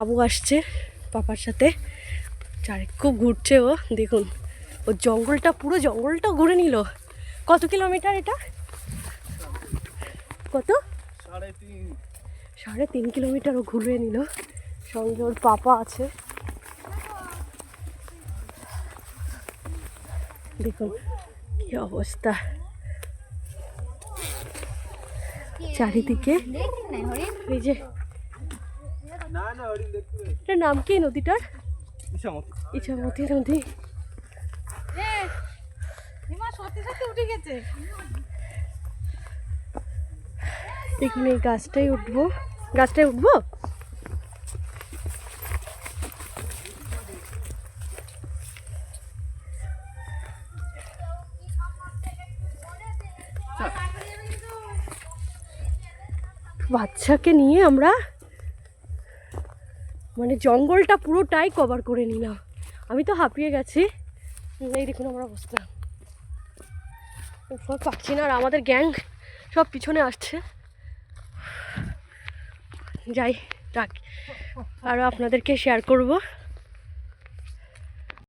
বাবু আসছে পাপার সাথে, চারি খুব ঘুরছে ও। দেখুন ও জঙ্গলটা, পুরো জঙ্গলটা ঘুরে নিল। কত কিলোমিটার এটা? কত? 3.5 কিলোমিটার ও ঘুরে নিল। সঙ্গে ওর পাপা আছে। দেখুন কি অবস্থা চারিদিকে। এই যে এটার নাম কি নদীটার? ইছামতি নদী। এখানে এই গাছটাই উঠবো, গাছটায় উঠবো। বাচ্চাকে নিয়ে আমরা মানে জঙ্গলটা পুরোটাই কভার করে নিলাম। আমি তো হাঁপিয়ে গেছি। এই দেখুন আমার অবস্থা, ফল পাচ্ছি না। আর আমাদের গ্যাং সব পিছনে আসছে। যাই রাখ, আরও আপনাদেরকে শেয়ার করব।